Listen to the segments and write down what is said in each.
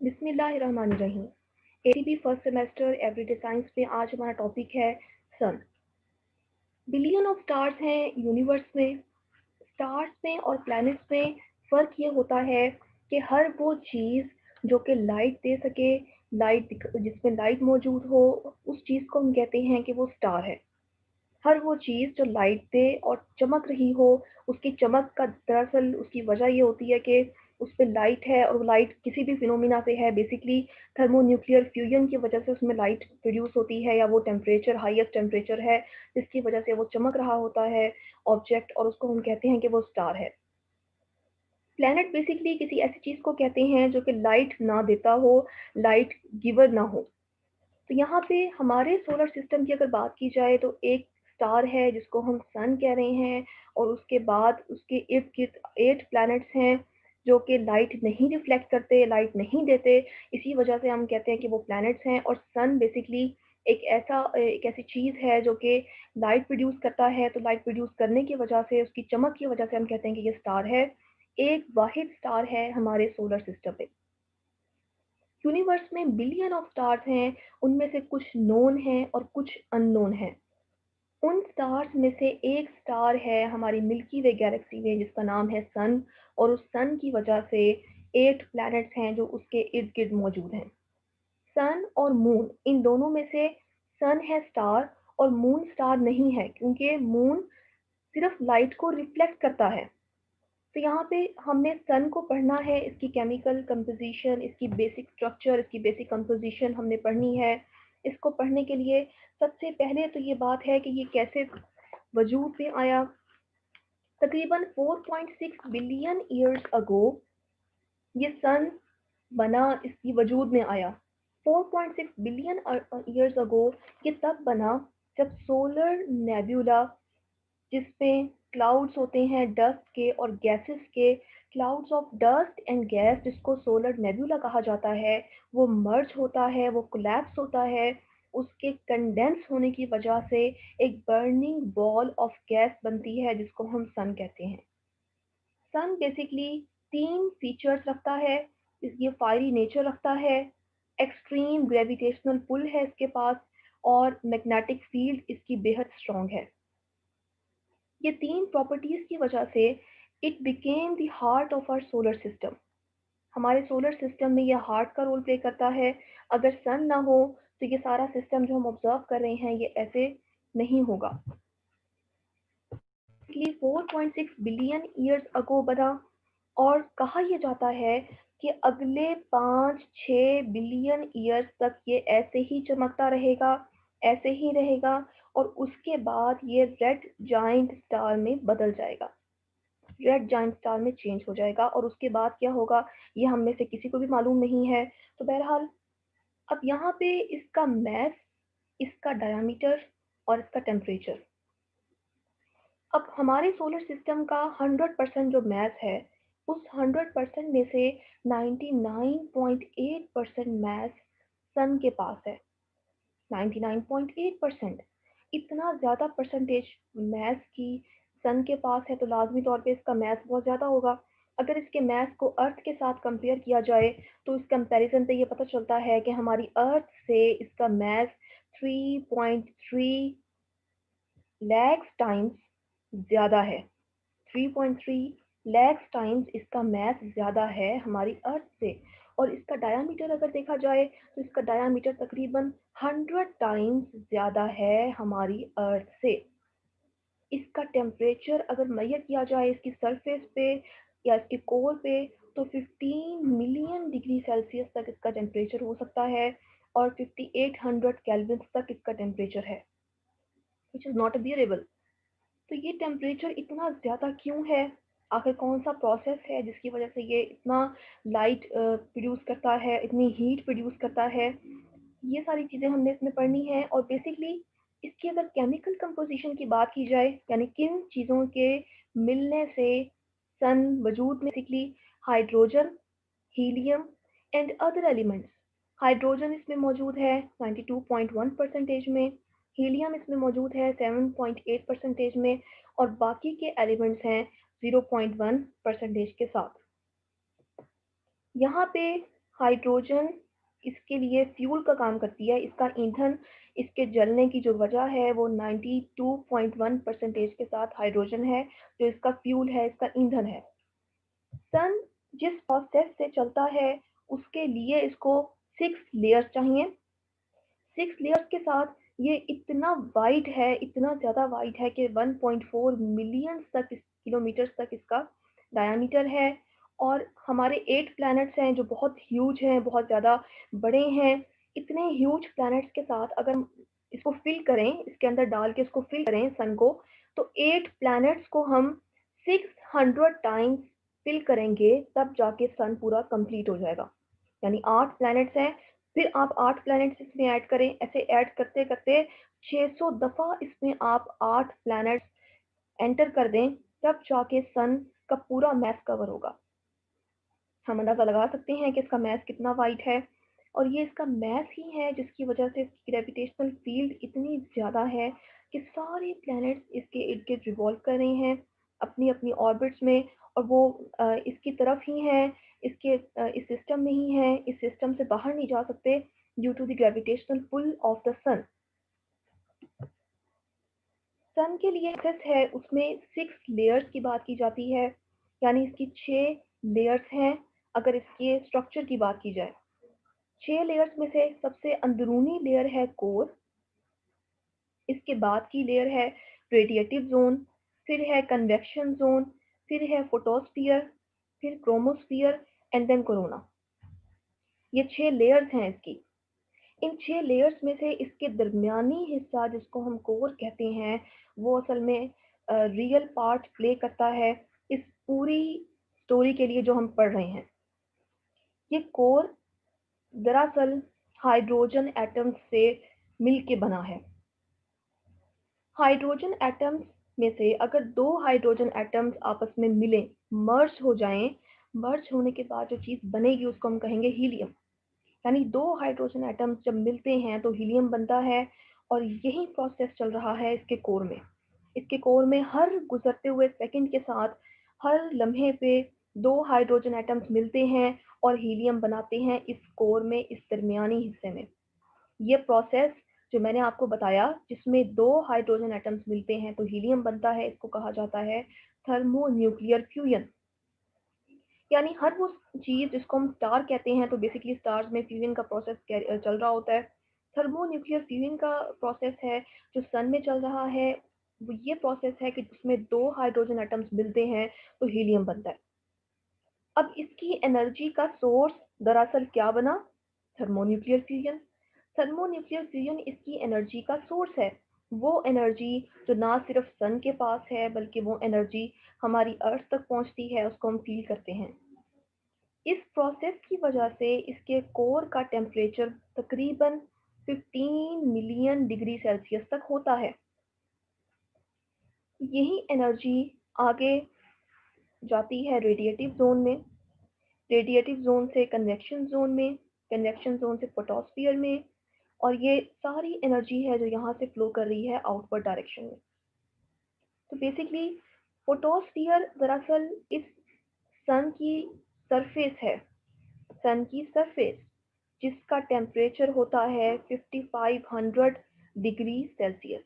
बिस्मिल्लाहिर्रहमानिर्रहीम। ATB first semester everyday science में आज हमारा टॉपिक है सन। बिलियन ऑफ स्टार्स हैं यूनिवर्स में। स्टार्स में और प्लैनेट्स में फ़र्क ये होता है कि हर वो चीज़ जो कि लाइट दे सके, जिसमें लाइट मौजूद हो, उस चीज़ को हम कहते हैं कि वो स्टार है। हर वो चीज़ जो लाइट दे और चमक रही हो, उसकी चमक का दरअसल उसकी वजह ये होती है कि उस पे लाइट है और वो लाइट किसी भी फिनोमिना से है। बेसिकली थर्मोन्यूक्लियर फ्यूजन की वजह से उसमें लाइट प्रोड्यूस होती है, या वो टेम्परेचर हाईएस्ट टेम्परेचर है जिसकी वजह से वो चमक रहा होता है ऑब्जेक्ट, और उसको हम कहते हैं कि वो स्टार है। प्लैनेट बेसिकली किसी ऐसी चीज़ को कहते हैं जो कि लाइट ना देता हो, लाइट गिवर ना हो। तो यहाँ पे हमारे सोलर सिस्टम की अगर बात की जाए तो एक स्टार है जिसको हम सन कह रहे हैं, और उसके बाद उसके इर्द गिर्द 8 प्लैनेट्स हैं जो कि लाइट नहीं रिफ्लेक्ट करते, लाइट नहीं देते। इसी वजह से हम कहते हैं कि वो प्लैनेट्स हैं। और सन बेसिकली एक ऐसी चीज़ है जो कि लाइट प्रोड्यूस करता है, तो लाइट प्रोड्यूस करने की वजह से, उसकी चमक की वजह से हम कहते हैं कि ये स्टार है। एक वाहिद स्टार है हमारे सोलर सिस्टम में। यूनिवर्स में बिलियन ऑफ स्टार्स हैं, उनमें से कुछ नोन हैं और कुछ अननोन हैं। उन स्टार्स में से एक स्टार है हमारी मिल्की वे गैलेक्सी में जिसका नाम है सन, और उस सन की वजह से 8 प्लैनेट्स हैं जो उसके इर्द गिर्द मौजूद हैं। सन और मून, इन दोनों में से सन है स्टार और मून स्टार नहीं है, क्योंकि मून सिर्फ लाइट को रिफ्लेक्ट करता है। तो यहाँ पे हमने सन को पढ़ना है, इसकी केमिकल कंपोजिशन, इसकी बेसिक स्ट्रक्चर, इसकी बेसिक कंपोजिशन हमने पढ़नी है। इसको पढ़ने के लिए सबसे पहले तो ये बात है कि ये कैसे वजूद में आया। तकरीबन 4.6 बिलियन ईयर्स अगो ये सन बना, इसकी वजूद में आया। 4.6 बिलियन ईयर्स अगो ये तब बना जब सोलर नेब्यूला, जिसमें क्लाउड्स होते हैं डस्ट के और गैसेस के, clouds of dust and gas जिसको सोलर नेबुला कहा जाता है, वो मर्ज होता है, वो कोलैप्स होता है। उसके कंडेंस होने की वजह से एक बर्निंग बॉल ऑफ गैस बनती है जिसको हम सन कहते हैं। सन बेसिकली 3 फीचर्स रखता है। ये फायरी नेचर रखता है, एक्सट्रीम ग्रेविटेशनल पुल है इसके पास, और मैग्नेटिक फील्ड इसकी बेहद स्ट्रॉन्ग है। ये 3 प्रॉपर्टीज की वजह से it became the heart of our solar system. हमारे सोलर सिस्टम में ये हार्ट का रोल प्ले करता है। अगर सन ना हो तो ये सारा सिस्टम जो हम ऑब्जर्व कर रहे हैं ये ऐसे नहीं होगा। इसलिए 4.6 बिलियन ईयर्स अगो बना, और कहा यह जाता है कि अगले 5-6 बिलियन ईयर्स तक ये ऐसे ही चमकता रहेगा, ऐसे ही रहेगा, और उसके बाद ये रेड जाइंट स्टार में बदल जाएगा, रेड जाइंट स्टार में चेंज हो जाएगा। और उसके बाद क्या होगा ये हम में से किसी को भी मालूम नहीं है। तो बहरहाल अब यहाँ पे इसका मैस, इसका डायमीटर और इसका टेम्परेचर। अब हमारे सोलर सिस्टम का 100% जो मैस है, उस 100% में से 99.8% मैस सन के पास है। 99.8%, इतना ज़्यादा परसेंटेज मैस की सन के पास है, तो लाजमी तौर पे इसका मैस बहुत ज़्यादा होगा। अगर इसके मैस को अर्थ के साथ कंपेयर किया जाए तो इस कंपैरिजन से ये पता चलता है कि हमारी अर्थ से इसका मैस 3.3 लैक्स टाइम्स ज़्यादा है। 3.3 लैक्स टाइम्स इसका मैस ज़्यादा है हमारी अर्थ से। और इसका डायामीटर अगर देखा जाए तो इसका डायामीटर तकरीबन 100 टाइम्स ज़्यादा है हमारी अर्थ से। इसका टेम्परेचर अगर मेजर किया जाए इसकी सरफेस पे या इसके कोर पे, तो 15 मिलियन डिग्री सेल्सियस तक इसका टेम्परेचर हो सकता है, और 5800 केल्विन तक इसका टेम्परेचर है, विच इज़ नॉट बियरेबल। तो ये टेम्परेचर इतना ज़्यादा क्यों है? आखिर कौन सा प्रोसेस है जिसकी वजह से ये इतना लाइट प्रोड्यूस करता है, इतनी हीट प्रोड्यूस करता है? ये सारी चीज़ें हमने इसमें पढ़नी है। और बेसिकली इसकी अगर केमिकल कंपोजिशन की बात की जाए, यानी किन चीज़ों के मिलने से सन वजूद में, basically hydrogen, helium and other elements. Hydrogen इसमें मौजूद है 92.1 परसेंटेज में, हीलियम इसमें मौजूद है 7.8 परसेंटेज में, और बाकी के एलिमेंट्स हैं 0.1 परसेंटेज के साथ। यहाँ पे हाइड्रोजन इसके लिए फ्यूल का काम करती है। इसका ईंधन, इसके जलने की जो वजह है वो 92.1% के साथ हाइड्रोजन है, जो इसका फ्यूल है, इसका ईंधन है। सन जिस प्रोसेस से चलता है उसके लिए इसको 6 लेयर्स चाहिए। 6 लेयर्स के साथ ये इतना वाइड है, इतना ज़्यादा वाइड है कि 1.4 मिलियन तक किलोमीटर तक इसका डायमीटर है। और हमारे 8 प्लैनेट्स हैं जो बहुत ह्यूज हैं, बहुत ज़्यादा बड़े हैं। इतने ह्यूज प्लैनेट्स के साथ अगर हम इसको फिल करें, इसके अंदर डाल के इसको फिल करें सन को, तो 8 प्लैनेट्स को हम 600 टाइम्स फिल करेंगे, तब जाके सन पूरा कंप्लीट हो जाएगा। यानी 8 प्लैनेट्स हैं, फिर आप 8 प्लैनेट्स इसमें ऐड करें, ऐसे ऐड करते करते 600 दफ़ा इसमें आप 8 प्लैनेट्स एंटर कर दें, तब जाके सन का पूरा मैस कवर होगा। हम अंदाज़ा लगा सकते हैं कि इसका मैस कितना वाइड है, और ये इसका मैस ही है जिसकी वजह से इसकी ग्रेविटेशनल फील्ड इतनी ज़्यादा है कि सारे प्लैनेट्स इसके इर्द गिर्द रिवॉल्व कर रहे हैं अपनी अपनी ऑर्बिट्स में, और वो इसकी तरफ ही हैं, इसके इस सिस्टम में ही हैं, इस सिस्टम से बाहर नहीं जा सकते due to the gravitational pull of the sun. Sun के लिए एक्सेस है उसमें 6 लेयर्स की बात की जाती है, यानी इसकी 6 लेयर्स हैं। अगर इसके स्ट्रक्चर की बात की जाए, 6 लेयर्स में से सबसे अंदरूनी लेयर है कोर, इसके बाद की लेयर है रेडिएटिव जोन, फिर है कन्वेक्शन जोन, फिर है फोटोस्फीयर, फिर क्रोमोस्फीयर एंड देन कोरोना। ये 6 लेयर्स हैं इसकी। इन 6 लेयर्स में से इसके दरमियानी हिस्सा जिसको हम कोर कहते हैं, वो असल में रियल पार्ट प्ले करता है इस पूरी स्टोरी के लिए जो हम पढ़ रहे हैं। ये कोर दरअसल हाइड्रोजन एटम्स से मिलके बना है। हाइड्रोजन एटम्स में से अगर 2 हाइड्रोजन एटम्स आपस में मिलें, मर्ज हो जाएं, मर्ज होने के बाद जो चीज़ बनेगी उसको हम कहेंगे हीलियम। यानी 2 हाइड्रोजन एटम्स जब मिलते हैं तो हीलियम बनता है, और यही प्रोसेस चल रहा है इसके कोर में। इसके कोर में हर गुजरते हुए सेकंड के साथ, हर लम्हे पे 2 हाइड्रोजन एटम्स मिलते हैं और हीलियम बनाते हैं इस कोर में, इस दरमियानी हिस्से में। ये प्रोसेस जो मैंने आपको बताया, जिसमें 2 हाइड्रोजन एटम्स मिलते हैं तो हीलियम बनता है, इसको कहा जाता है थर्मोन्यूक्लियर फ्यूजन। यानी हर वो चीज़ जिसको हम स्टार कहते हैं, तो बेसिकली स्टार्स में फ्यूजन का प्रोसेस चल रहा होता है। थर्मोन्यूक्लियर फ्यूजन का प्रोसेस है जो सन में चल रहा है। वो ये प्रोसेस है कि जिसमें 2 हाइड्रोजन एटम्स मिलते हैं तो हीलियम बनता है। अब इसकी एनर्जी का सोर्स दरअसल क्या बना? Thermonuclear fusion. थर्मोन्यूक्लियर फ्यूजन इसकी एनर्जी का सोर्स है। वो एनर्जी जो ना सिर्फ सन के पास है, बल्कि वो एनर्जी हमारी अर्थ तक पहुंचती है, उसको हम फील करते हैं। इस प्रोसेस की वजह से इसके कोर का टेम्परेचर तकरीबन 15 मिलियन डिग्री सेल्सियस तक होता है। यही एनर्जी आगे जाती है रेडिएटिव जोन में, रेडिएटिव जोन से कन्वेक्शन जोन में, कन्वेक्शन जोन से फोटोस्फीयर में, और ये सारी एनर्जी है जो यहाँ से फ्लो कर रही है आउटवर्ड डायरेक्शन में। तो बेसिकली फोटोस्फीयर दरअसल इस सन की सरफेस है, सन की सरफेस जिसका टेम्परेचर होता है 5500 डिग्री सेल्सियस।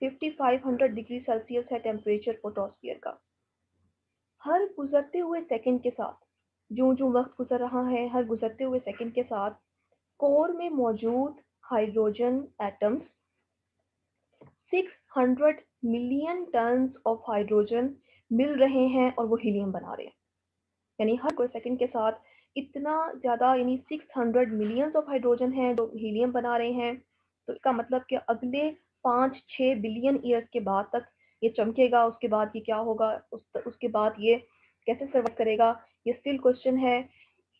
5500 डिग्री सेल्सियस है टेम्परेचर फोटोस्फीयर का। हर गुजरते हुए सेकंड के साथ, जो जो वक्त गुजर रहा है, हर गुजरते हुए सेकंड के साथ कोर में मौजूद hydrogen atoms 600 million tons of hydrogen मिल रहे हैं और वो हीलियम बना रहे हैं। यानी हर कोई सेकंड के साथ इतना ज़्यादा, यानी 600 मिलियंस ऑफ हाइड्रोजन हैं जो हीलियम बना रहे हैं। तो इसका मतलब कि अगले 5-6 बिलियन ईयर्स के बाद तक ये चमकेगा। उसके बाद ये क्या होगा, उसके बाद ये कैसे सर्वाइव करेगा, ये स्टिल क्वेश्चन है।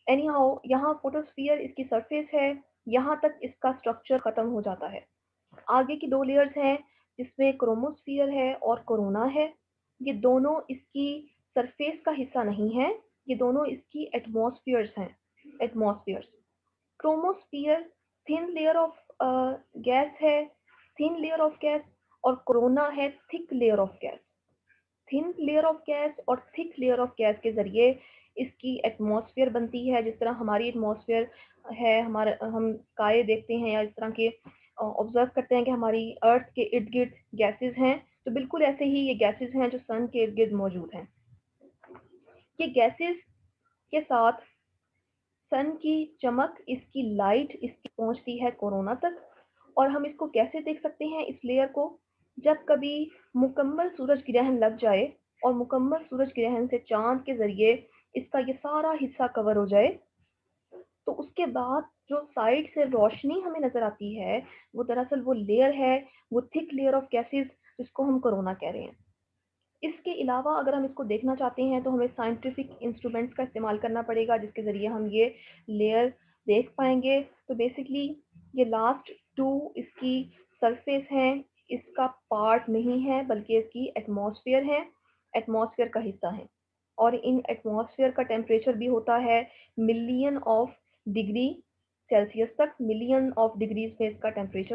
एनी हाउ, यहाँ फोटोस्फीयर इसकी सरफेस है, यहाँ तक इसका स्ट्रक्चर खत्म हो जाता है। आगे की 2 लेयर्स हैं जिसमें क्रोमोस्फीयर है और कोरोना है। ये दोनों इसकी सरफेस का हिस्सा नहीं है, ये दोनों इसकी एटमॉस्फेयर्स हैं, एटमॉस्फेयर्स। Chromosphere thin layer of gas है, थिन लेयर ऑफ गैस, और कोरोना है thick layer of gas. Thin layer of gas और थिक लेयर ऑफ गैस के जरिए इसकी एटमॉस्फेयर बनती है, जिस तरह हमारी एटमॉस्फेयर है, हमारा हम स्काई देखते हैं या इस तरह के ऑब्जर्व करते हैं कि हमारी अर्थ के इर्द गिर्द गैसेस हैं, तो बिल्कुल ऐसे ही ये गैसेस हैं जो सन के इर्द गिर्द मौजूद हैं। ये गैसेस के साथ सन की चमक, इसकी लाइट, इसकी पहुंचती है कोरोना तक। और हम इसको कैसे देख सकते हैं इस लेयर को? जब कभी मुकम्मल सूरज ग्रहण लग जाए और मुकम्मल सूरज ग्रहण से चांद के जरिए इसका ये सारा हिस्सा कवर हो जाए, तो उसके बाद जो साइड से रोशनी हमें नजर आती है, वो दरअसल वो लेयर है, वो थिक लेयर ऑफ गैसेस, जिसको हम कोरोना कह रहे हैं। इसके अलावा अगर हम इसको देखना चाहते हैं तो हमें साइंटिफिक इंस्ट्रूमेंट्स का इस्तेमाल करना पड़ेगा, जिसके ज़रिए हम ये लेयर देख पाएंगे। तो बेसिकली ये लास्ट टू इसकी सरफेस हैं, इसका पार्ट नहीं है बल्कि इसकी एटमॉस्फेयर है, एटमॉस्फेयर का हिस्सा है। और इन एटमॉस्फेयर का टेम्परेचर भी होता है मिलियन ऑफ डिग्री सेल्सियस तक, मिलियन ऑफ डिग्रीज में इसका टेम्परेचर